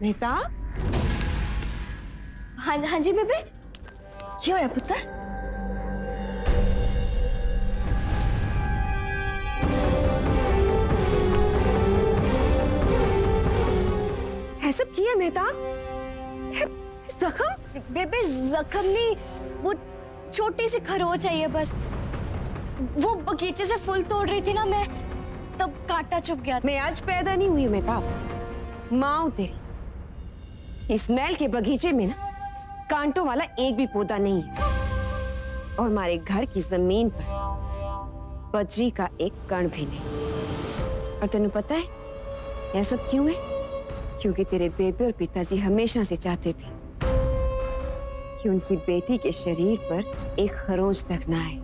मेहताब। हाँ जी बेबे। क्या होया पुत्र? ऐसा किया मेहताब? जख्म? बेबे जख्म नहीं, वो छोटी सी खरोच है ये बस। वो बगीचे से फूल तोड़ रही थी ना मैं, तब कांटा चुभ गया। मैं आज पैदा नहीं हुई मेहताब, माँ हूं तेरी। इस महल के बगीचे में ना कांटों वाला एक भी पौधा नहीं है, और हमारे घर की जमीन पर बजरी का एक कण भी नहीं। और तेनू पता है यह सब क्यों है? क्योंकि तेरे बेबे और पिताजी हमेशा से चाहते थे कि उनकी बेटी के शरीर पर एक खरोंच तक ना आए,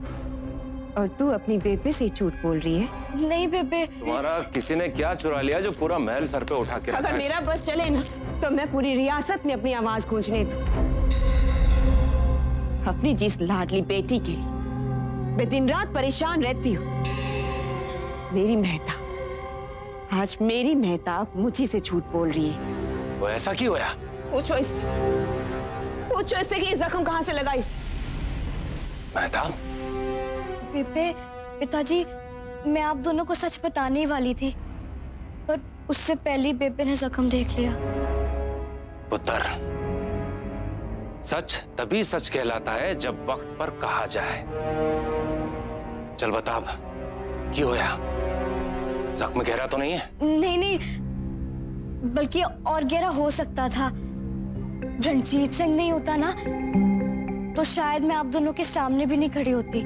और तू अपनी बेबे से झूठ बोल रही है। नहीं बेबे। तुम्हारा किसी ने क्या चुरा लिया जो पूरा महल सर पे उठा के रखा अगर है? मेरा बस चले ना तो मैं पूरी रियासत में अपनी आवाज गूंजने दूं। अपनी जिस लाडली बेटी के लिए मैं दिन रात परेशान रहती हूँ, मेरी मेहताब, आज मेरी मेहताब मुझे से झूठ बोल रही है। वो ऐसा क्यों होया? पूछो इससे कि ये जख्म कहाँ से लगा इसे। मेहताब, बेबे, पिताजी, मैं आप दोनों को सच बताने ही वाली थी, पर उससे पहले बेबे ने जख्म देख लिया। पुत्र, सच तभी सच कहलाता है जब वक्त पर कहा जाए। चल बता अब, क्यों होया? जख्म गहरा तो नहीं है? नहीं, बल्कि और गहरा हो सकता था। रणजीत सिंह नहीं होता ना, तो शायद मैं आप दोनों के सामने भी नहीं खड़ी होती।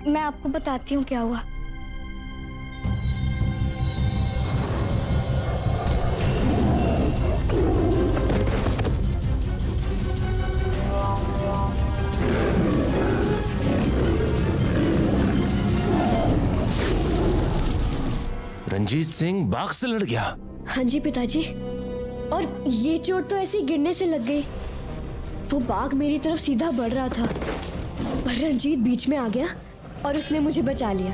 मैं आपको बताती हूँ क्या हुआ। रंजीत सिंह बाग से लड़ गया? हाँ जी पिताजी, और ये चोट तो ऐसे गिरने से लग गई। वो बाघ मेरी तरफ सीधा बढ़ रहा था, पर रणजीत बीच में आ गया और उसने मुझे बचा लिया।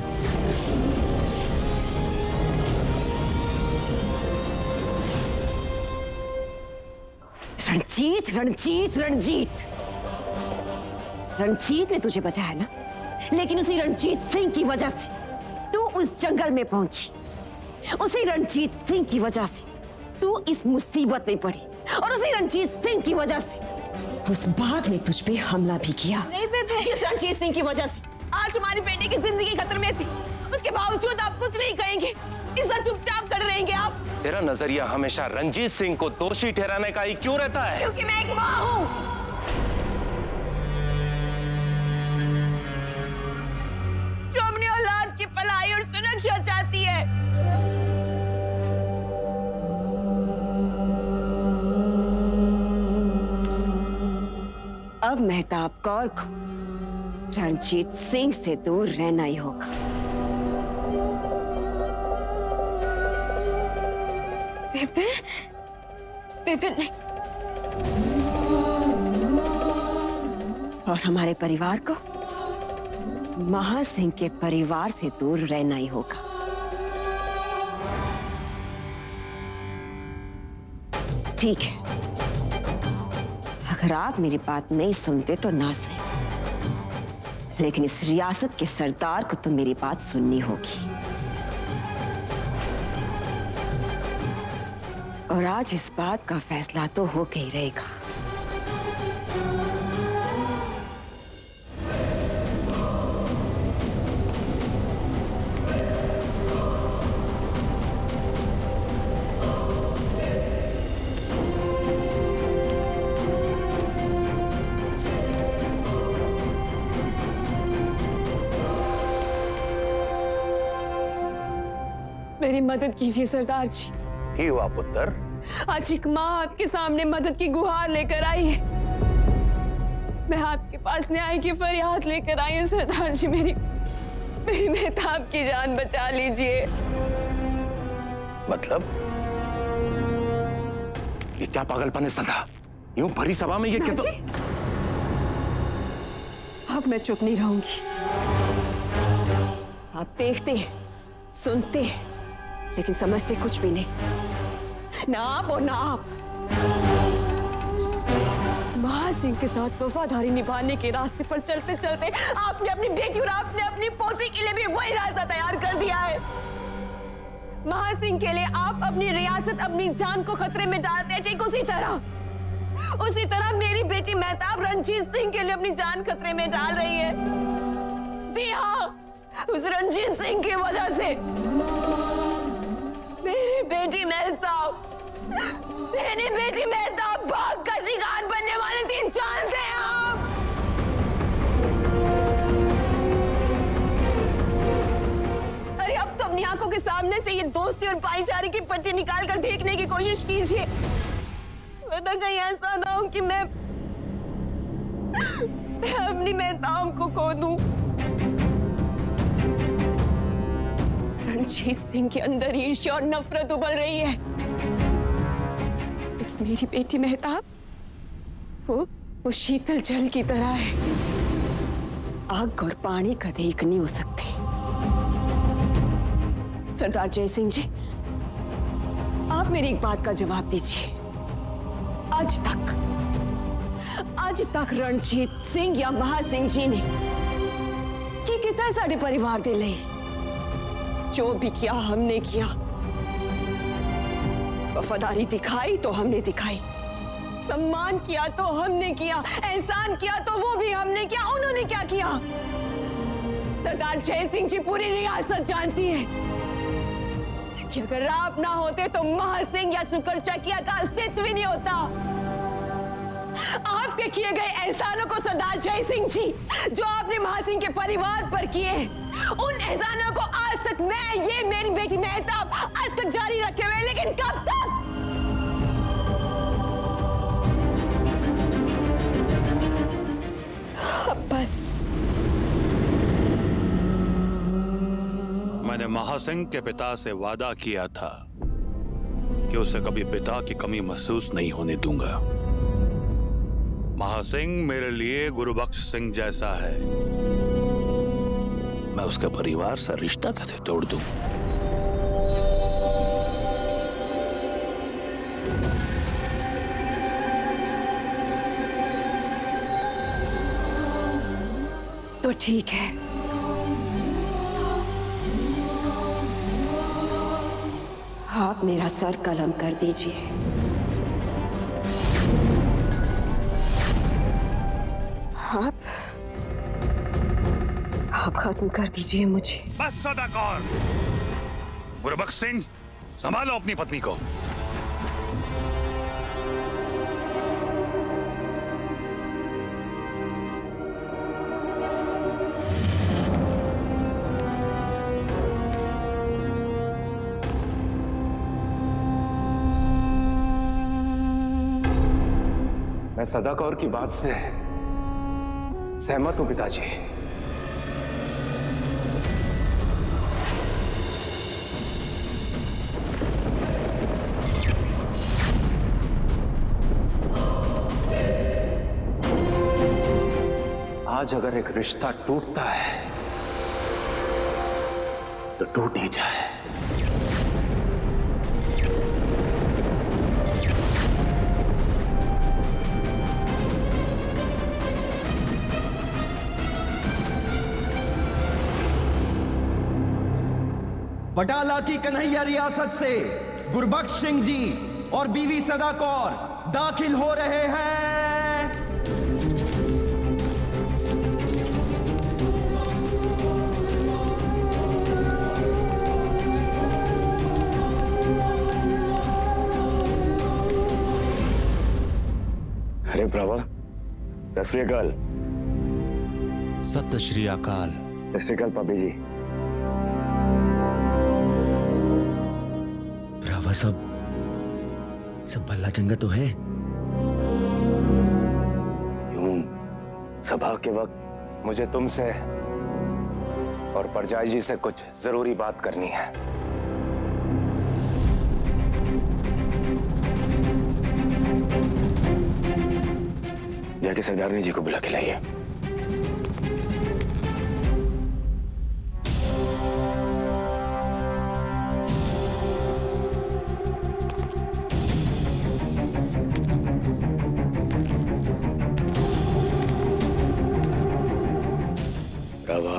रणजीत रणजीत रणजीत रणजीत ने तुझे बचाया ना, लेकिन उसी रणजीत सिंह की वजह से तू उस जंगल में पहुंची। उसी रणजीत सिंह की वजह से तू इस मुसीबत में पड़ी, और उसी रणजीत सिंह की वजह से उस बाघ ने तुझ पे हमला भी किया। नहीं बेबे। जिस रणजीत सिंह की वजह से आज तुम्हारी बेटी की जिंदगी खतरे में थी, उसके बावजूद आप कुछ नहीं कहेंगे, इसका चुपचाप कर रहेंगे आप। तेरा नजरिया हमेशा रंजीत सिंह को दोषी ठहराने का ही क्यों रहता है? क्योंकि मैं एक माँ हूँ। जो अपनी औलाद की भलाई और सुरक्षा चाहती है। अब मेहताब कौर को रणजीत सिंह से दूर रहना ही होगा। बेबे, बेबे नहीं। और हमारे परिवार को महासिंह के परिवार से दूर रहना ही होगा। ठीक है, अगर आप मेरी बात नहीं सुनते तो ना सही, लेकिन इस रियासत के सरदार को तो मेरी बात सुननी होगी। और आज इस बात का फैसला तो हो के ही रहेगा। मेरी मदद कीजिए सरदार जी। ही हुआ पुत्र? आज एक माँ आपके सामने मदद की गुहार लेकर आई है। मैं आपके पास न्याय की फरियाद लेकर आई हूँ सरदार जी। मेरी मेहताब की जान बचा लीजिए। मतलब ये क्या पागलपन है सदा? यूं भरी सभा में ये क्या? तो अब मैं चुप नहीं रहूंगी। आप देखते हैं, सुनते हैं लेकिन समझते कुछ भी नहीं। ना आप और ना आप। महासिंह के साथ वफादारी निभाने के रास्ते पर चलते चलते आपने अपनी बेटी और आपने अपनी पोती के लिए भी वही रास्ता तैयार कर दिया है। महासिंह के लिए आप अपनी रियासत, अपनी जान को खतरे में डालते हैं, ठीक उसी तरह मेरी बेटी मेहताब रणजीत सिंह के लिए अपनी जान खतरे में डाल रही है। जी हाँ, उस रणजीत सिंह की वजह से मेरी बेटी मेहताब बाघ का शिकार बनने वाली थी, जानते हैं आप? अरे अब तो अपनी आंखों के सामने से ये दोस्ती और भाईचारे की पट्टी निकाल कर देखने की कोशिश कीजिए, वरना कहीं ऐसा ना हो कि मैं अपनी मेहताब को खो दूं। रणजीत सिंह के अंदर ईर्ष्या और नफरत उबल रही है, लेकिन मेरी बेटी मेहताब वो शीतल जल की तरह है, आग और पानी कभी एक नहीं हो सकते। सरदार जय सिंह जी, आप मेरी एक बात का जवाब दीजिए। आज तक रणजीत सिंह या महासिंह जी ने की कितना साढ़े परिवार दे ले, जो भी किया हमने किया। वफादारी दिखाई तो हमने दिखाई, सम्मान किया तो हमने किया, एहसान किया तो वो भी हमने किया। उन्होंने क्या किया? सरदार जय सिंह जी पूरी रियासत जानती है कि अगर आप ना होते तो महासिंह या सुकरचकिया का अस्तित्व ही नहीं होता। आपके किए गए एहसानों को सरदार जय सिंह जी जो आपने महासिंह के परिवार पर किए, उन एहसानों को आज तक ये मेरी बेटी मेहताब आज तक जारी रखे हुए, लेकिन कब तक? बस मैंने महासिंह के पिता से वादा किया था कि उसे कभी पिता की कमी महसूस नहीं होने दूंगा। महासिंह मेरे लिए गुरुबख्श सिंह जैसा है, मैं उसके परिवार से रिश्ता कैसे तोड़ दूं? तो ठीक है, आप मेरा सर कलम कर दीजिए। आप खत्म कर दीजिए मुझे। बस सदाकौर, गुरुबख्श सिंह, संभालो अपनी पत्नी को। मैं सदाकौर की बात से सहमत हूं पिताजी। आज अगर एक रिश्ता टूटता है तो टूट ही जाए। बटाला की कन्हैया रियासत से गुरबख्श सिंह जी और बीवी सदाकौर दाखिल हो रहे हैं। अरे ब्रावा, सत श्री अकाल। सत श्री अकाल। सत श्री अकाल पापी जी। ब्रावा, सब भला चंगा तो है? यूं सभा के वक्त मुझे तुमसे और परजाई जी से कुछ जरूरी बात करनी है। जाके सरदारनी जी को बुला के लाइए। रवा,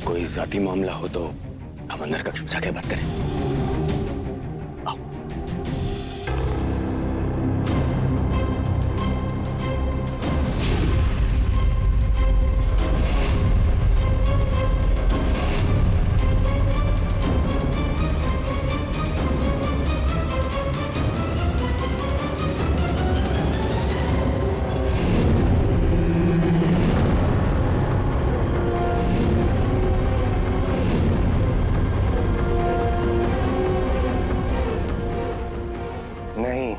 कोई जाती मामला हो तो हम अंदर कक्ष में जाके बात करें। आओ। नहीं,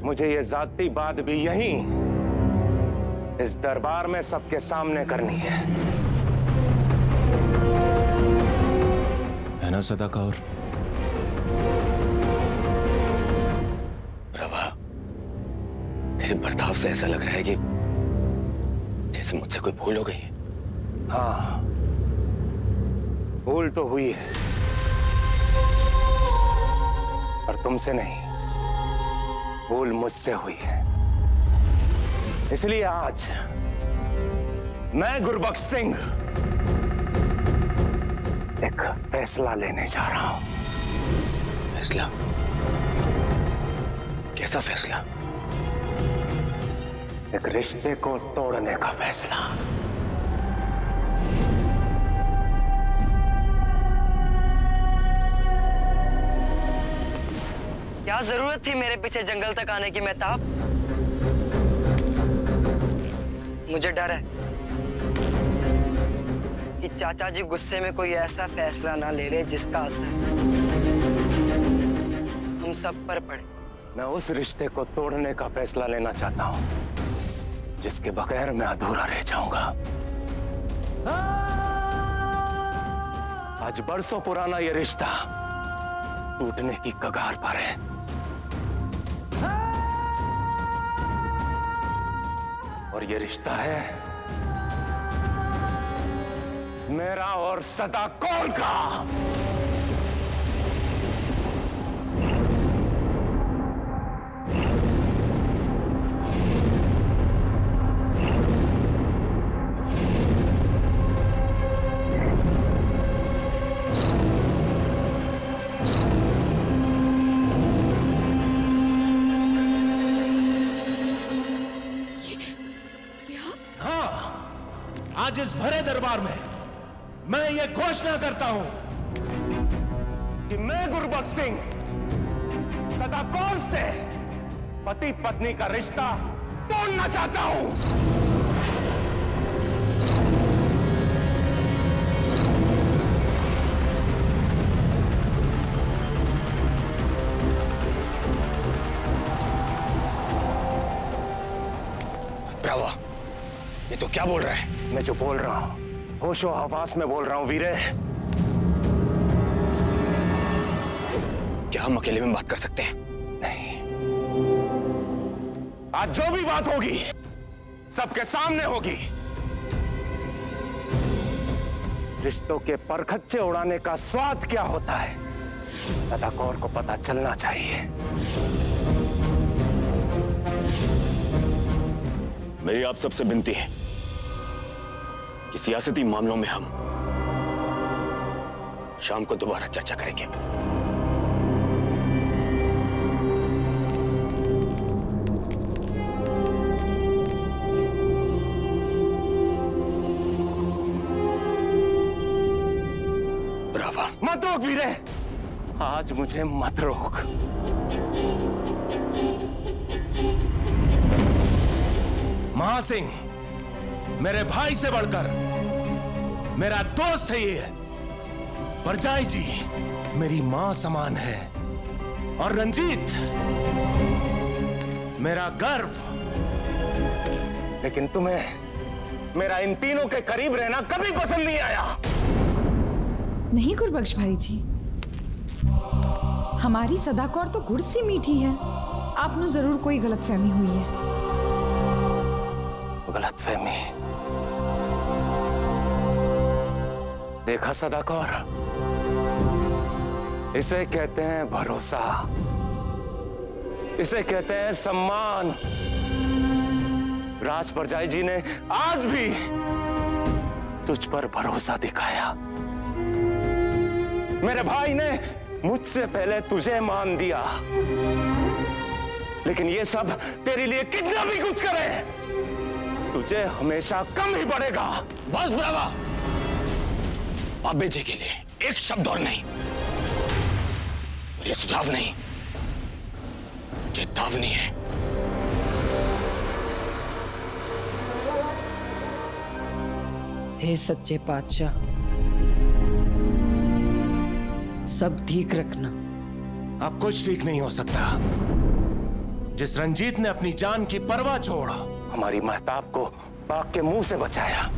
मुझे ये जाती बात भी यहीं इस दरबार में सबके सामने करनी है ना सदा कौर? रवा, तेरे बर्ताव से ऐसा लग रहा है कि जैसे मुझसे कोई भूल हो गई है। हाँ, भूल तो हुई है, पर तुमसे नहीं, भूल मुझसे हुई है। इसलिए आज मैं गुरबख्श सिंह एक फैसला लेने जा रहा हूं। फैसला? कैसा फैसला? एक रिश्ते को तोड़ने का फैसला। क्या जरूरत थी मेरे पीछे जंगल तक आने की मेहताब? मुझे डर है कि चाचा जी गुस्से में कोई ऐसा फैसला ना ले ले जिसका असर हम सब पर पड़े। मैं उस रिश्ते को तोड़ने का फैसला लेना चाहता हूं जिसके बगैर मैं अधूरा रह जाऊंगा। आज बरसों पुराना यह रिश्ता टूटने की कगार पर है। और यह रिश्ता है मेरा और सदा कौर का। आज इस भरे दरबार में मैं ये घोषणा करता हूं कि मैं गुरबख्श सिंह सदा कौर से पति पत्नी का रिश्ता तोड़ना चाहता हूं। ब्रावा, ये तो क्या बोल रहा है? मैं जो बोल रहा हूं होशो हवास में बोल रहा हूं वीरे। क्या हम अकेले में बात कर सकते हैं? नहीं, आज जो भी बात होगी सबके सामने होगी। रिश्तों के परखच्चे उड़ाने का स्वाद क्या होता है सदा कौर को पता चलना चाहिए। मेरी आप सबसे विनती है कि सियासती मामलों में हम शाम को दोबारा चर्चा करेंगे। ब्रावा। मत रोक वीरे, आज मुझे मत रोक। महासिंह मेरे भाई से बढ़कर मेरा दोस्त है ये। परजाई जी मेरी मां समान है और रंजीत मेरा गर्व। लेकिन तुम्हें मेरा इन तीनों के करीब रहना कभी पसंद नहीं आया। नहीं गुरबख्श भाई जी, हमारी सदा कौर तो गुड़ सी मीठी है। आपनु जरूर कोई गलतफहमी हुई है। गलतफहमी? देखा सदा कौर, इसे कहते हैं भरोसा, इसे कहते हैं सम्मान, राज परजाई जी ने आज भी तुझ पर भरोसा दिखाया। मेरे भाई ने मुझसे पहले तुझे मान दिया, लेकिन ये सब तेरे लिए कितना भी कुछ करे, तुझे हमेशा कम ही पड़ेगा। बस ब्रावा, बाबे जी के लिए एक शब्द और नहीं, और ये सुझाव नहीं, चेतावनी है। हे सच्चे पातशाह, सब ठीक रखना। अब कुछ ठीक नहीं हो सकता। जिस रंजीत ने अपनी जान की परवाह छोड़ हमारी महताब को बाघ के मुंह से बचाया,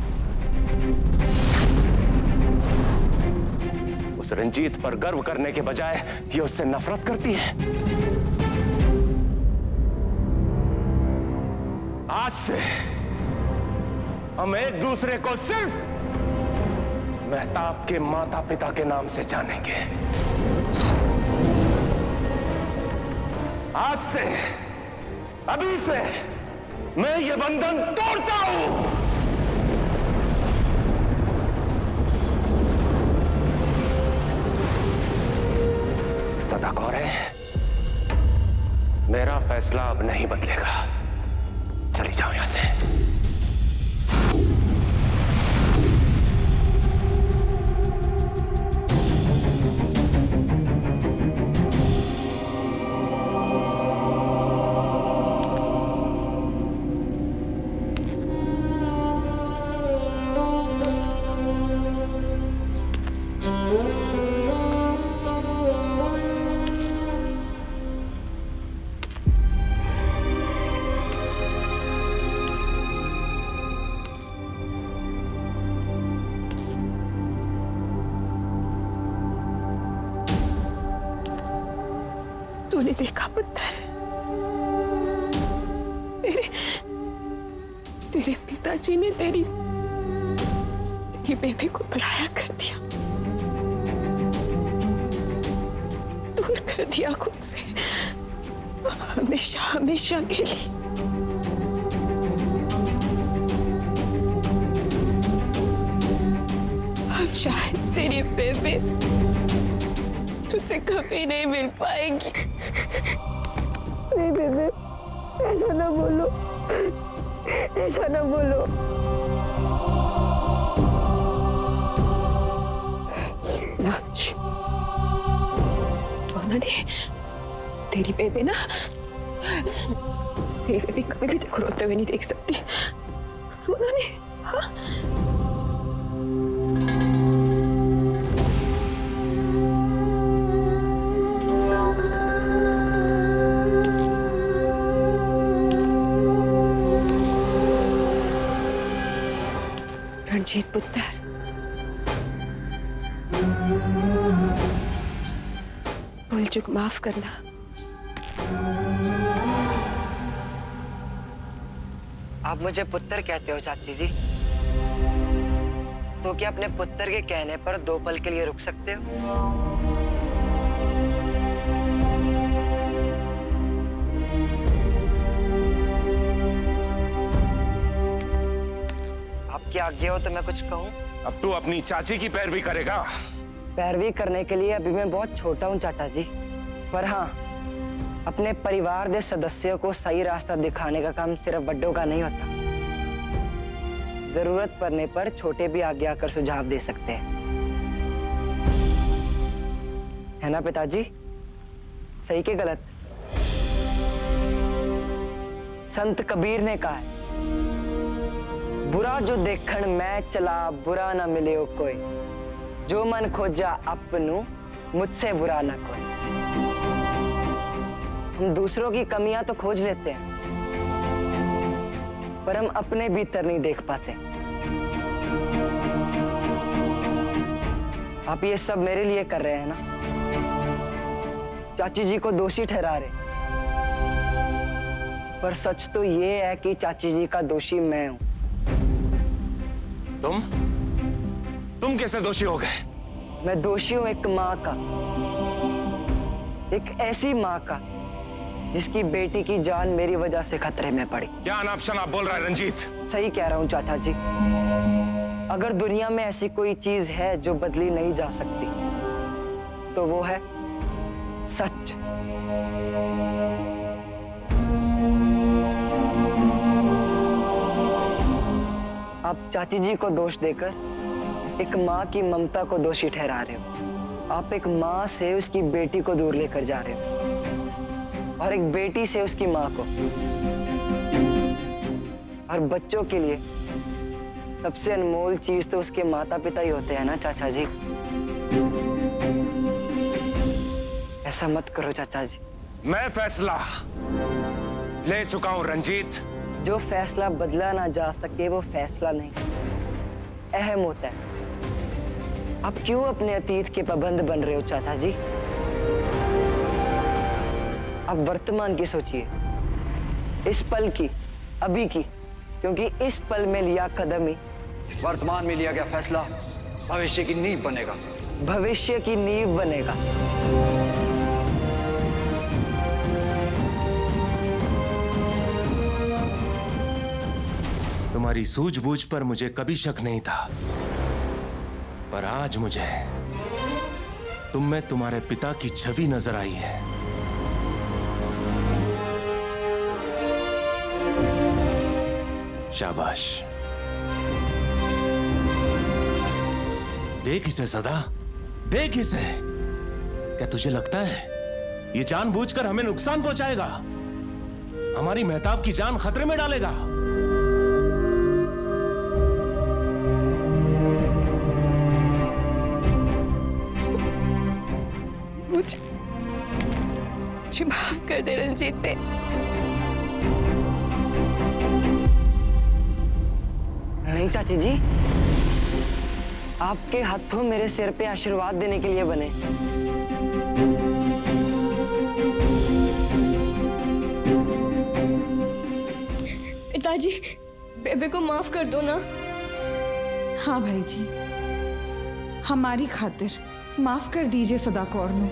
उस रंजीत पर गर्व करने के बजाय ये उससे नफरत करती है। आज से हम एक दूसरे को सिर्फ महताब के माता पिता के नाम से जानेंगे। आज से, अभी से मैं ये बंधन तोड़ता हूं। सदा कौर है, मेरा फैसला अब नहीं बदलेगा। चली जाओ यहां से। तूने देखा पुत्र, तेरे पिताजी ने तेरी बेबी को पराया कर दिया, दूर कर दिया खुद से, हमेशा हमेशा के लिए। अब शायद तेरी बेबी तुझसे कभी नहीं मिल पाएगी। नहीं बेबे, ऐसा ना बोलो, ऐसा ना बोलो। उन्होंने तेरी बेबे ना, तेरी बेबी कभी भी देखो रोते हुए नहीं देख सकती। उन्होंने हाँ रंजीत पुत्र, भूल चूक माफ करना। आप मुझे पुत्र कहते हो चाची जी, तो क्या अपने पुत्र के कहने पर 2 पल के लिए रुक सकते हो? आपकी आज्ञा हो तो मैं कुछ कहूं? अब तू अपनी चाची की पैरवी करेगा? पैरवी करने के लिए अभी मैं बहुत छोटा हूं चाचा जी, पर हाँ, अपने परिवार के सदस्यों को सही रास्ता दिखाने का काम सिर्फ बड़ों का नहीं होता। जरूरत पड़ने पर छोटे भी आगे आकर सुझाव दे सकते हैं, है ना पिताजी? सही के गलत? संत कबीर ने कहा है, बुरा जो देखण मैं चला बुरा ना मिले ओ कोई, जो मन खोजा अपनू मुझसे बुरा ना कोई। हम दूसरों की कमियां तो खोज लेते हैं, पर हम अपने भीतर नहीं देख पाते। आप ये सब मेरे लिए कर रहे हैं ना? चाची जी को दोषी ठहरा रहे, पर सच तो ये है कि चाची जी का दोषी मैं हूं। तुम कैसे दोषी हो गए? मैं दोषी हूं एक मां का, एक ऐसी मां का जिसकी बेटी की जान मेरी वजह से खतरे में पड़ी। क्या अनाप शनाप बोल रहा है रंजीत? सही कह रहा हूँ चाचा जी। अगर दुनिया में ऐसी कोई चीज है जो बदली नहीं जा सकती तो वो है सच। आप चाची जी को दोष देकर एक माँ की ममता को दोषी ठहरा रहे हो। आप एक माँ से उसकी बेटी को दूर लेकर जा रहे हो और एक बेटी से उसकी माँ को। और बच्चों के लिए सबसे अनमोल चीज तो उसके माता पिता ही होते हैं ना चाचा जी। ऐसा मत करो चाचा जी। मैं फैसला ले चुका हूं रंजीत। जो फैसला बदला ना जा सके वो फैसला नहीं, अहम होता है। आप क्यों अपने अतीत के पाबंद बन रहे हो चाचा जी? आप वर्तमान की सोचिए, इस पल की, अभी की, क्योंकि इस पल में लिया कदम ही वर्तमान में लिया गया फैसला भविष्य की नींव बनेगा। भविष्य की नींव बनेगा। तुम्हारी सूझबूझ पर मुझे कभी शक नहीं था, पर आज मुझे तुम में तुम्हारे पिता की छवि नजर आई है। शाबाश। देख इसे सदा, देख इसे। क्या तुझे लगता है ये जानबूझकर हमें नुकसान पहुंचाएगा, हमारी मेहताब की जान खतरे में डालेगा? मुझे माफ कर दे रंजीत। नहीं चाची जी, आपके हाथों मेरे सिर पे आशीर्वाद देने के लिए बने। पिताजी, बेबे को माफ कर दो ना। हाँ भाई जी, हमारी खातिर माफ कर दीजिए सदा कौर नु।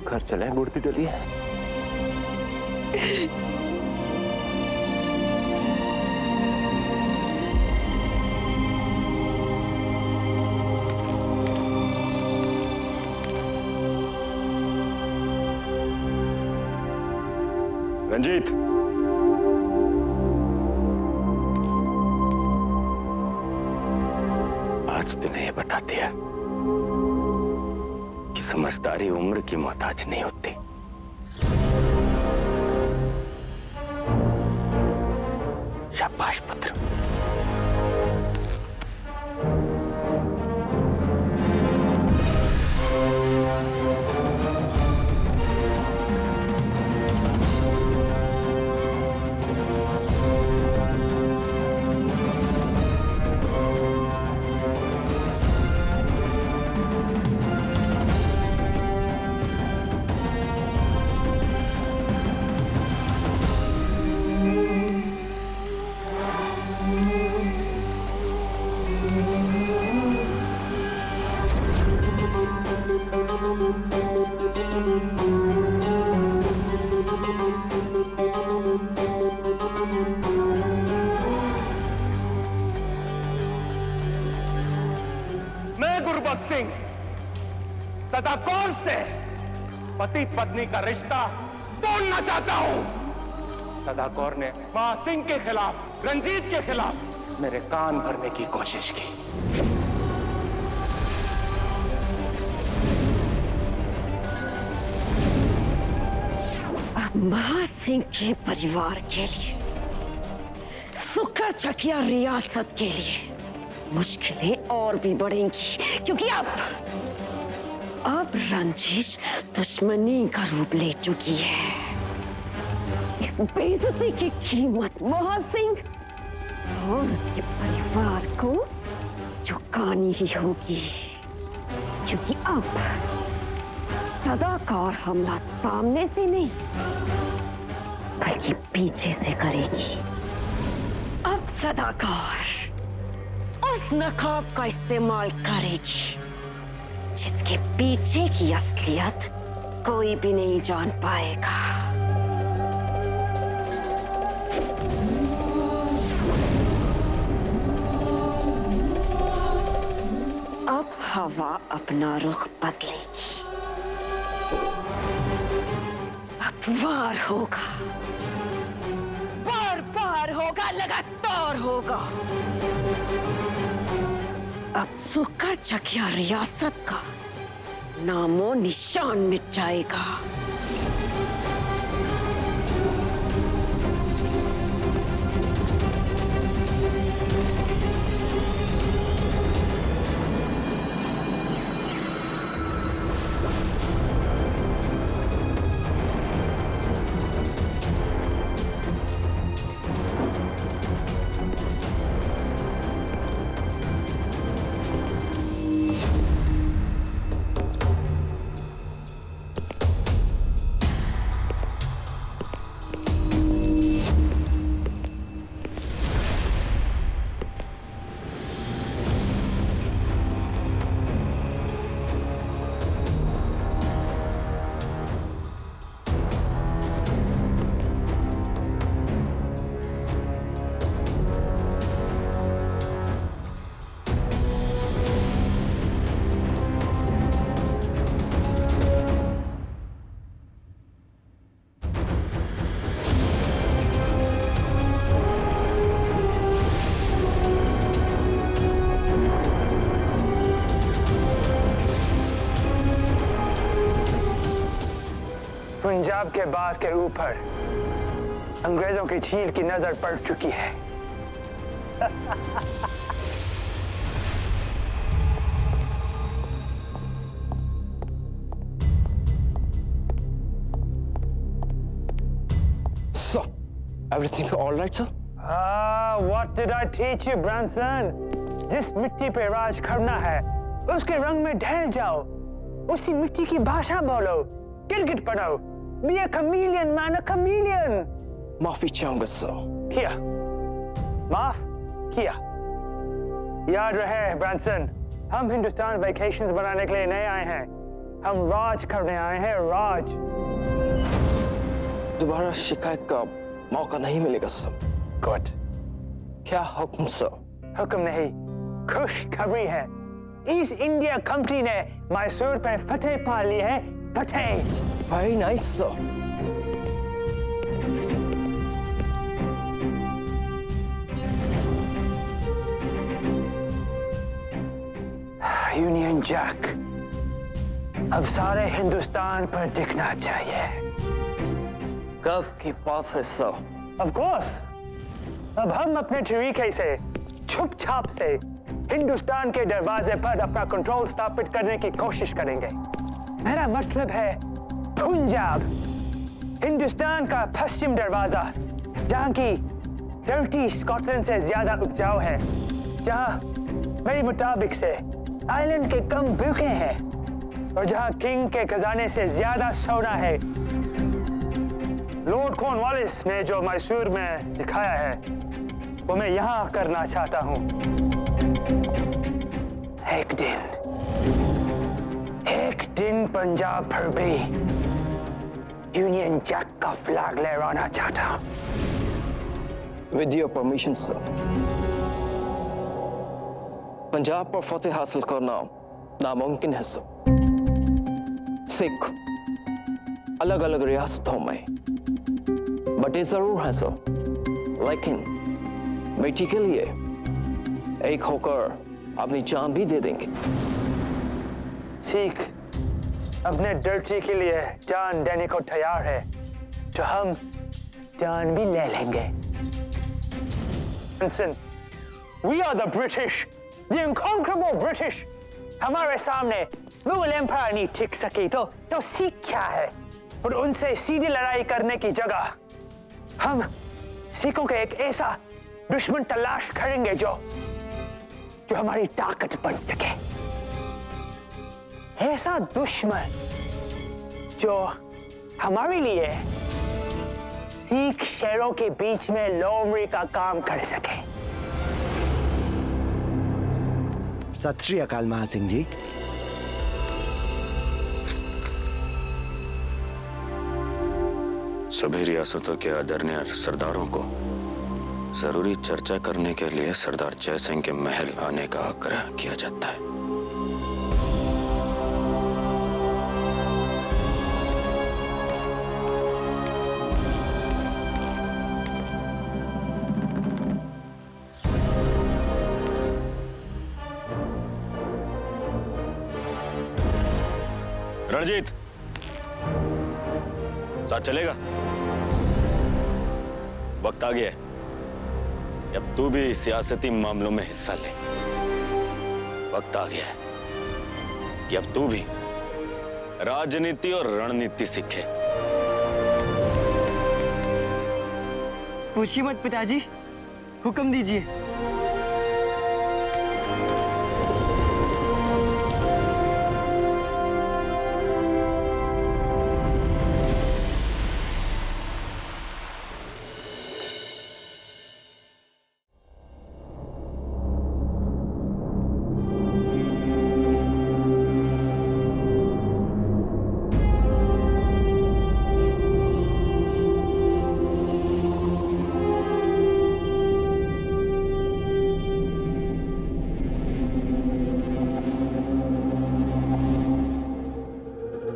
घर चले मूर्ति डली है। रंजीत, आज तूने ये बता दिया कि समझदारी उम्र की मोहताज नहीं होती। शाबाश पुत्र। गुरबख्श सिंह तथा कौर से पति पत्नी का रिश्ता तोड़ना चाहता हूं। सदा कौर ने मां सिंह के खिलाफ, रंजीत के खिलाफ मेरे कान भरने की कोशिश की। अब मां सिंह के परिवार के लिए, सुकर चकिया रियासत के लिए मुश्किलें और भी बढ़ेंगी, क्योंकि अब अब रंजिश दुश्मनी का रूप ले चुकी है। इस बेइज्जती की कीमत मोहन सिंह और उसके परिवार को चुकानी ही होगी, क्योंकि अब सदाकौर हमला सामने से नहीं बल्कि पीछे से करेगी। अब सदाकौर उस नकाब का इस्तेमाल करेगी जिसके पीछे की असलियत कोई भी नहीं जान पाएगा। अब हवा अपना रुख बदलेगी। अब वार होगा, बार बार होगा, लगातार होगा। अब सुकर चकिया रियासत का नामो निशान मिट जाएगा। पंजाब के बास के ऊपर अंग्रेजों की चील की नजर पड़ चुकी है। So, everything all right, sir? What did I teach you, Branson? जिस मिट्टी पे राज करना है, उसके रंग में ढल जाओ, उसी मिट्टी की भाषा बोलो, गिरगिट बनाओ। Be a chameleon, man, a chameleon. माफी चाहूंगा, sir. किया, माफ किया। याद रहे, ब्रांसन, हम हिंदुस्तान वेकेशंस बनाने के लिए नहीं आए हैं, हम राज करने आए हैं, राज। दोबारा शिकायत का मौका नहीं मिलेगा, सर। गुड। क्या हुक्म, सर? हुक्म नहीं, खुशखबरी है। ईस्ट इंडिया कंपनी ने मैसूर पे फतेह पा ली है, फतेह। Very nice, sir. Union jack अब सारे हिंदुस्तान पर दिखना चाहिए। कब की बात है, सर? Of course. अब हम अपने तरीके से छुप-छाप से हिंदुस्तान के दरवाजे पर अपना कंट्रोल स्थापित करने की कोशिश करेंगे। मेरा मतलब है पंजाब, हिंदुस्तान का पश्चिम दरवाजा, जहां की धरती स्कॉटलैंड से ज्यादा उपजाऊ है, जहां मेरे मुताबिक से आइलैंड के कम भूखे हैं और जहां किंग के खजाने से ज्यादा सोना है। लॉर्ड कॉर्नवालिस ने जो मैसूर में दिखाया है वो मैं यहां करना चाहता हूं। एक दिन पंजाब पर भी यूनियन जैक का फ्लैग लहराना चाहता हूं। With your permission, sir. Punjab पर फतेह हासिल करना नामुमकिन है, सर। सिख अलग अलग रियासतों में बटे जरूर हैं, सर, लेकिन बेटी के लिए एक होकर अपनी जान भी दे देंगे। सिख अपने धरती के लिए जान देने को तैयार है, तो हम जान भी ले लेंगे। Listen, we are the British, the inconquerable British. हमारे सामने मुगल एम्पायर नहीं टिक सकी तो सीख क्या है? और उनसे सीधी लड़ाई करने की जगह हम सिखों का एक ऐसा दुश्मन तलाश करेंगे जो हमारी ताकत बन सके। ऐसा दुश्मन जो हमारे लिए सिख शहरों के बीच में लोमड़ी का काम कर सके। सत श्री अकाल महासिंह जी। सभी रियासतों के आदरणीय सरदारों को जरूरी चर्चा करने के लिए सरदार जय सिंह के महल आने का आग्रह किया जाता है। रणजीत, साथ चलेगा? वक्त आ गया है अब तू भी सियासती मामलों में हिस्सा ले। वक्त आ गया है कि अब तू भी राजनीति और रणनीति सीखे। पूछिए मत पिताजी, हुक्म दीजिए।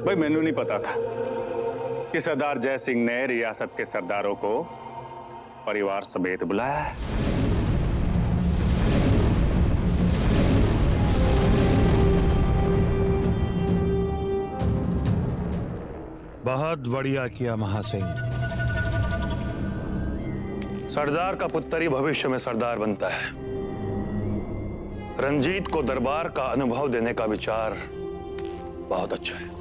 भाई मैनू नहीं पता था कि सरदार जय सिंह ने रियासत के सरदारों को परिवार समेत बुलाया है। बहुत बढ़िया किया महासिंह। सरदार का पुत्र ही भविष्य में सरदार बनता है। रंजीत को दरबार का अनुभव देने का विचार बहुत अच्छा है।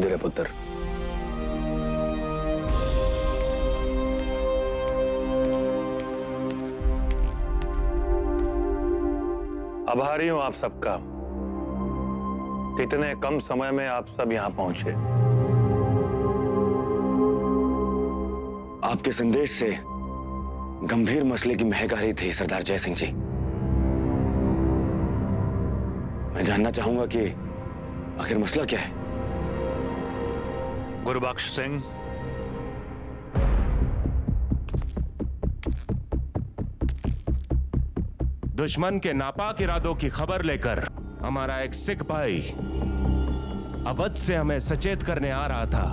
जय पुत्र। आभारी हूं आप सबका। इतने कम समय में आप सब यहां पहुंचे। आपके संदेश से गंभीर मसले की महक आ रही थी सरदार जय सिंह जी। मैं जानना चाहूंगा कि आखिर मसला क्या है? गुरबख्श सिंह, दुश्मन के नापाक इरादों की खबर लेकर हमारा एक सिख भाई अवध से हमें सचेत करने आ रहा था,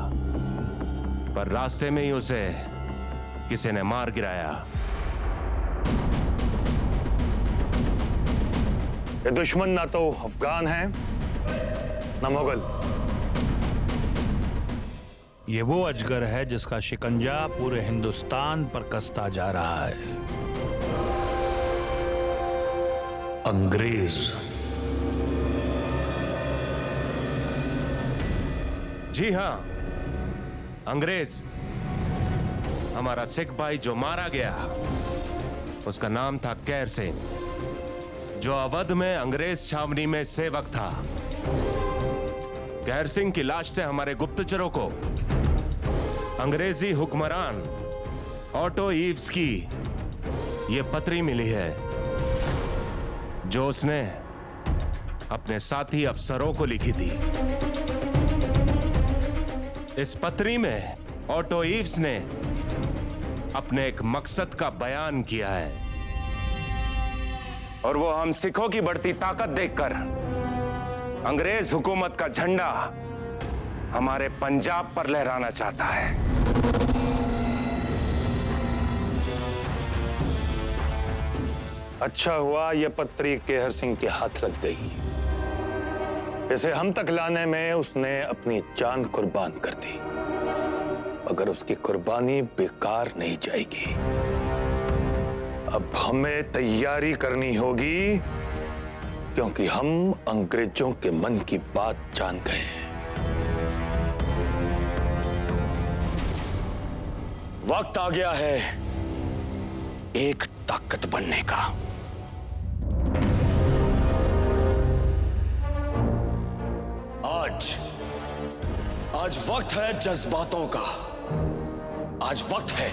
पर रास्ते में ही उसे किसी ने मार गिराया। ये दुश्मन ना तो अफगान है ना मुगल। ये वो अजगर है जिसका शिकंजा पूरे हिंदुस्तान पर कसता जा रहा है। अंग्रेज। जी हां, अंग्रेज। हमारा सिख भाई जो मारा गया उसका नाम था कैर सिंह, जो अवध में अंग्रेज छावनी में सेवक था। कैर सिंह की लाश से हमारे गुप्तचरों को अंग्रेजी हुक्मरान ऑटो ईव्स की यह पत्री मिली है, जो उसने अपने साथी अफसरों को लिखी थी। इस पत्री में ऑटो ईव्स ने अपने एक मकसद का बयान किया है, और वो हम सिखों की बढ़ती ताकत देखकर अंग्रेज हुकूमत का झंडा हमारे पंजाब पर लहराना चाहता है। अच्छा हुआ यह पत्री केहर सिंह के हाथ लग गई। इसे हम तक लाने में उसने अपनी जान कुर्बान कर दी। अगर उसकी कुर्बानी बेकार नहीं जाएगी। अब हमें तैयारी करनी होगी, क्योंकि हम अंग्रेजों के मन की बात जान गए हैं। वक्त आ गया है एक ताकत बनने का। आज वक्त है जज्बातों का। आज वक्त है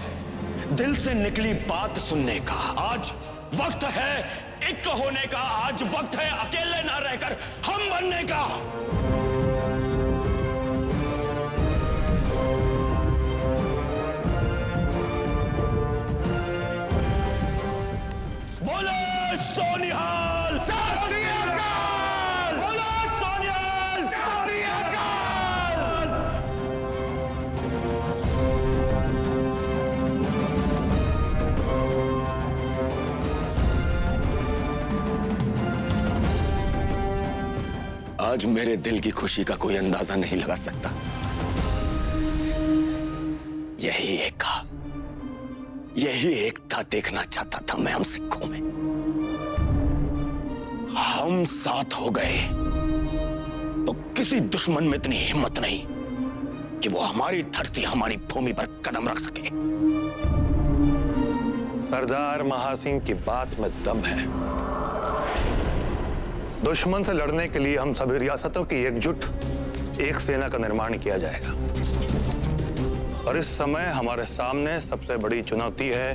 दिल से निकली बात सुनने का। आज वक्त है एक होने का। आज वक्त है अकेले ना रहकर हम बनने का। बोलो सोनिहाल, सत श्री अकाल। बोलो सोनिहाल, सत श्री अकाल। आज मेरे दिल की खुशी का कोई अंदाजा नहीं लगा सकता। यही एकता देखना चाहता था मैं हम सिखों में। हम साथ हो गए तो किसी दुश्मन में इतनी हिम्मत नहीं कि वो हमारी धरती, हमारी भूमि पर कदम रख सके। सरदार महासिंह की बात में दम है। दुश्मन से लड़ने के लिए हम सभी रियासतों की एकजुट एक सेना का निर्माण किया जाएगा। और इस समय हमारे सामने सबसे बड़ी चुनौती है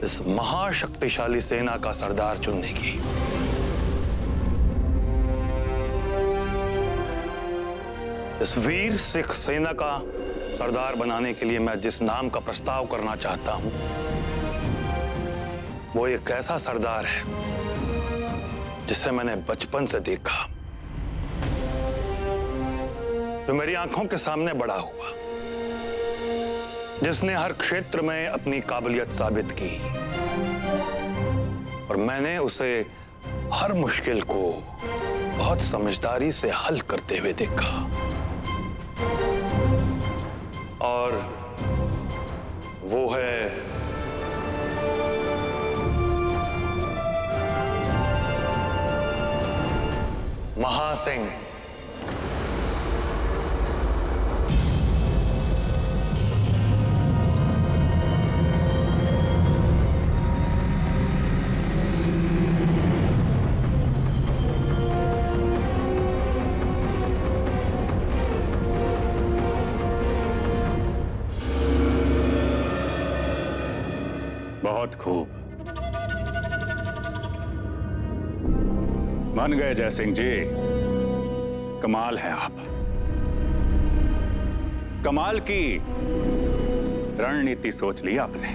इस महाशक्तिशाली सेना का सरदार चुनने की। इस वीर सिख सेना का सरदार बनाने के लिए मैं जिस नाम का प्रस्ताव करना चाहता हूं, वो एक ऐसा सरदार है जिसे मैंने बचपन से देखा, जो मेरी आंखों के सामने बड़ा हुआ, जिसने हर क्षेत्र में अपनी काबिलियत साबित की और मैंने उसे हर मुश्किल को बहुत समझदारी से हल करते हुए देखा। और वो है महासिंह। बहुत खूब, मान गए जय सिंह जी। कमाल है आप। कमाल की रणनीति सोच ली आपने।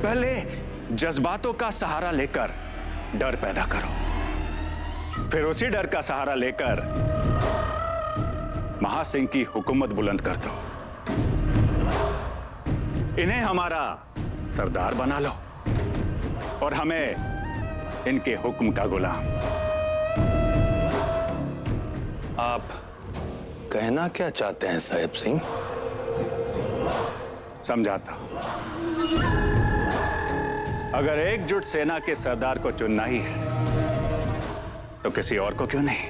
पहले जज्बातों का सहारा लेकर डर पैदा करो, फिर उसी डर का सहारा लेकर महासिंह की हुकूमत बुलंद कर दो। इन्हें हमारा सरदार बना लो और हमें इनके हुक्म का गुलाम। आप कहना क्या चाहते हैं साहिब सिंह? समझाता हूं। अगर एकजुट सेना के सरदार को चुनना ही है तो किसी और को क्यों नहीं?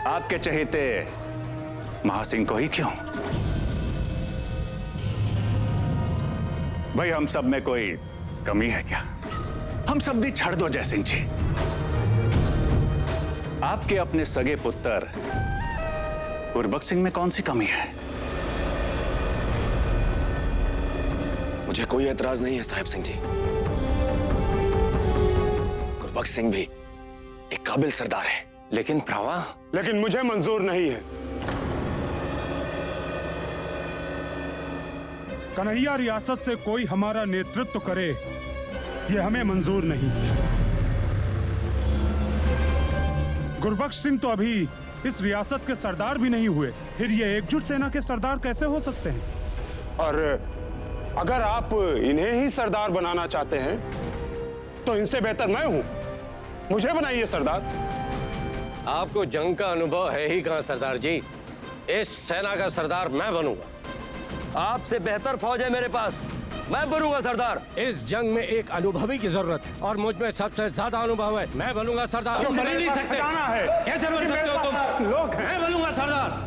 आपके चहेते महासिंह को ही क्यों? भाई, हम सब में कोई कमी है क्या? हम सब भी छड़ दो जय सिंह जी। आपके अपने सगे पुत्र गुरबख्श सिंह में कौन सी कमी है? मुझे कोई एतराज नहीं है साहिब सिंह जी। गुरबख्श सिंह भी एक काबिल सरदार है। लेकिन भ्रावा, लेकिन मुझे मंजूर नहीं है। कन्हैया रियासत से कोई हमारा नेतृत्व करे, ये हमें मंजूर नहीं। गुरबख्श सिंह तो अभी इस रियासत के सरदार भी नहीं हुए, फिर ये एकजुट सेना के सरदार कैसे हो सकते हैं? और अगर आप इन्हें ही सरदार बनाना चाहते हैं तो इनसे बेहतर मैं हूं। मुझे बनाइए सरदार। आपको जंग का अनुभव है ही कहां सरदार जी। इस सेना का सरदार मैं बनूंगा। आपसे बेहतर फौज है मेरे पास, मैं बनूंगा सरदार। इस जंग में एक अनुभवी की जरूरत है और मुझ में सबसे ज्यादा अनुभव है। मैं बनूंगा सरदार। तुम बन नहीं सकते। कैसे बन सकते हो तुम? लोग हैं। मैं बनूंगा सरदार।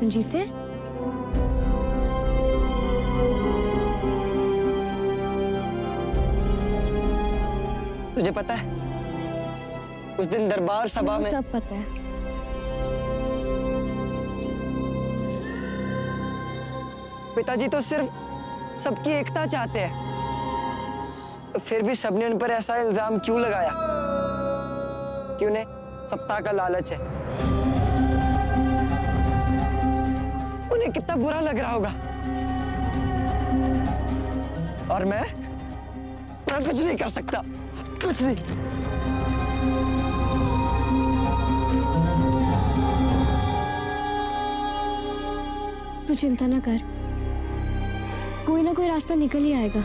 जीते तुझे पता है उस दिन दरबार सभा में सब पता है। पिताजी तो सिर्फ सबकी एकता चाहते हैं, फिर भी सबने उन पर ऐसा इल्जाम क्यों लगाया कि उन्हें सत्ता का लालच है? उन्हें कितना बुरा लग रहा होगा। और मैं कुछ नहीं कर सकता, कुछ नहीं। तू चिंता ना कर, कोई ना कोई रास्ता निकल ही आएगा।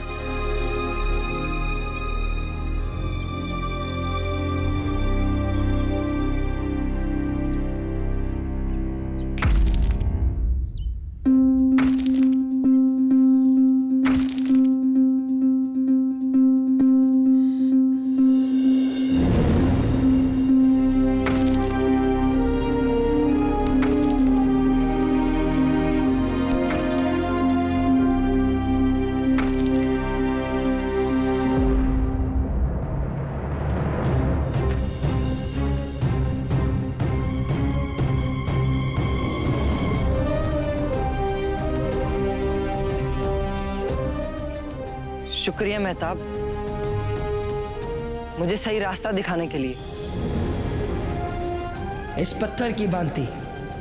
शुक्रिया मेहताब, मुझे सही रास्ता दिखाने के लिए। इस पत्थर की भांति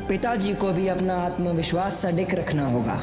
पिताजी को भी अपना आत्मविश्वास सडिक रखना होगा।